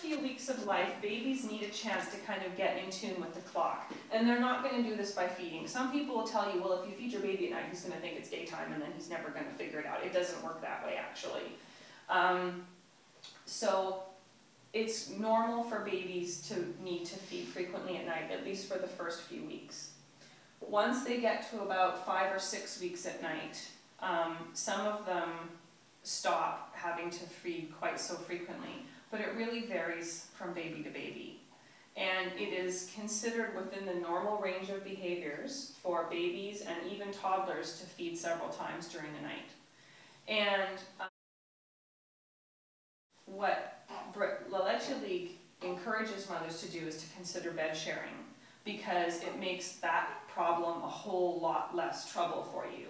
Few weeks of life, babies need a chance to kind of get in tune with the clock, and they're not going to do this by feeding. Some people will tell you, well, if you feed your baby at night, he's going to think it's daytime and then he's never going to figure it out. It doesn't work that way, actually. So it's normal for babies to need to feed frequently at night, at least for the first few weeks. Once they get to about 5 or 6 weeks at night, some of them stop having to feed quite so frequently. But it really varies from baby to baby. And it is considered within the normal range of behaviors for babies and even toddlers to feed several times during the night. And what the Leche League encourages mothers to do is to consider bed sharing, because it makes that problem a whole lot less trouble for you.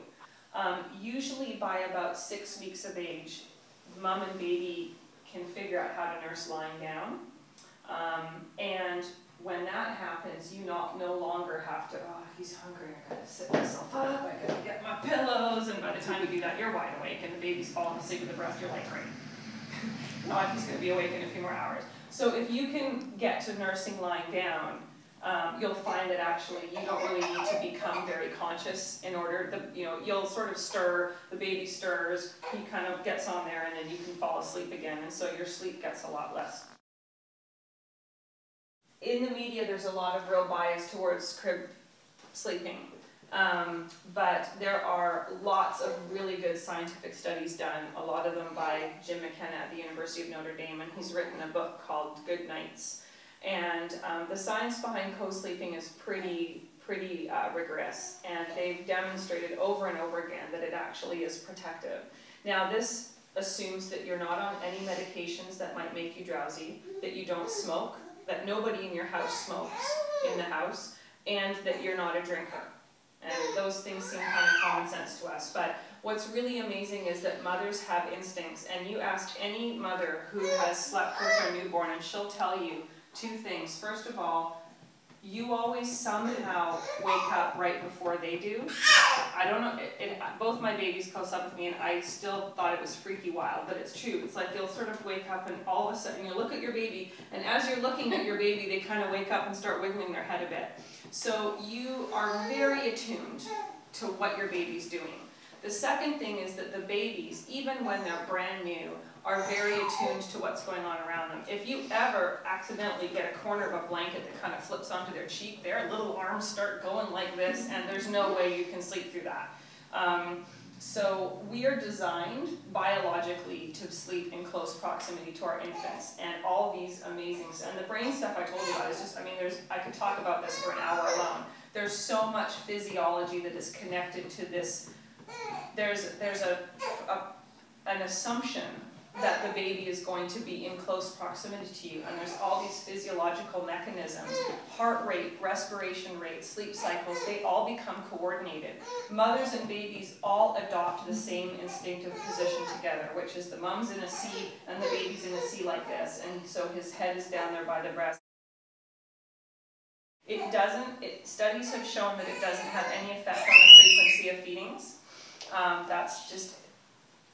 Usually by about 6 weeks of age, mom and baby can figure out how to nurse lying down, and when that happens, you no longer have to, oh, he's hungry, I gotta sit myself up, I gotta get my pillows, and by the time you do that, you're wide awake, and the baby's falling asleep with the breast, you're like, great. No, he's gonna be awake in a few more hours. So if you can get to nursing lying down, you'll find that actually you don't really need to become very conscious in order, you'll sort of stir, the baby stirs, he kind of gets on there, and then you can fall asleep again, and so your sleep gets a lot less. In the media, there's a lot of real bias towards crib sleeping, but there are lots of really good scientific studies done, a lot of them by Jim McKenna at the University of Notre Dame, and he's written a book called Good Nights. And the science behind co-sleeping is pretty rigorous, and they've demonstrated over and over again that it actually is protective. Now this assumes that you're not on any medications that might make you drowsy, that you don't smoke, that nobody in your house smokes in the house, and that you're not a drinker. And those things seem kind of common sense to us, but what's really amazing is that mothers have instincts, and you ask any mother who has slept with her newborn and she'll tell you two things. First of all, you always somehow wake up right before they do. I don't know, both my babies co-slept with me, and I still thought it was freaky wild, but it's true. It's like you'll sort of wake up, and all of a sudden you look at your baby, and as you're looking at your baby, they kind of wake up and start wiggling their head a bit. So you are very attuned to what your baby's doing. The second thing is that the babies, even when they're brand new, are very attuned to what's going on around them. If you ever accidentally get a corner of a blanket that kind of flips onto their cheek, their little arms start going like this, and there's no way you can sleep through that. So we are designed biologically to sleep in close proximity to our infants, and all these amazing, and the brain stuff I told you about is just, I mean, I could talk about this for an hour alone. There's so much physiology that is connected to this. There's an assumption that the baby is going to be in close proximity to you, and there's all these physiological mechanisms, heart rate, respiration rate, sleep cycles, they all become coordinated. Mothers and babies all adopt the same instinctive position together, which is the mom's in a C and the baby's in a C like this, and so his head is down there by the breast. Studies have shown that it doesn't have any effect on the frequency of feedings. That's just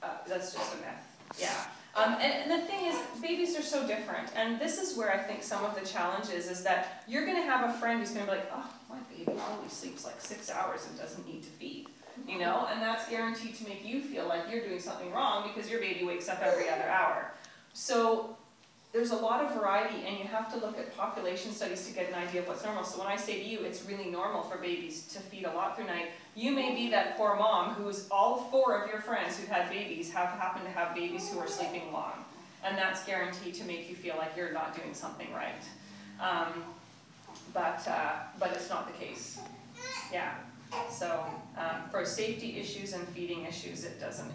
a myth. Yeah. And the thing is, babies are so different, and this is where I think some of the challenge is that you're going to have a friend who's going to be like, oh, my baby only sleeps like 6 hours and doesn't need to feed, you know, and that's guaranteed to make you feel like you're doing something wrong because your baby wakes up every other hour. So there's a lot of variety, and you have to look at population studies to get an idea of what's normal. So when I say to you, it's really normal for babies to feed a lot through night, you may be that poor mom who's all 4 of your friends who've had babies happen to have babies who are sleeping long. And that's guaranteed to make you feel like you're not doing something right. But it's not the case. Yeah. So for safety issues and feeding issues, it doesn't.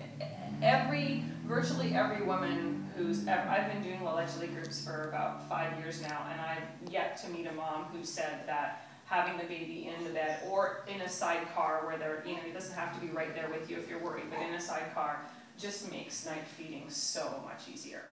Virtually every woman I've been doing Leche League groups for about 5 years now, and I've yet to meet a mom who said that having the baby in the bed or in a sidecar where it doesn't have to be right there with you if you're worried, but in a sidecar just makes night feeding so much easier.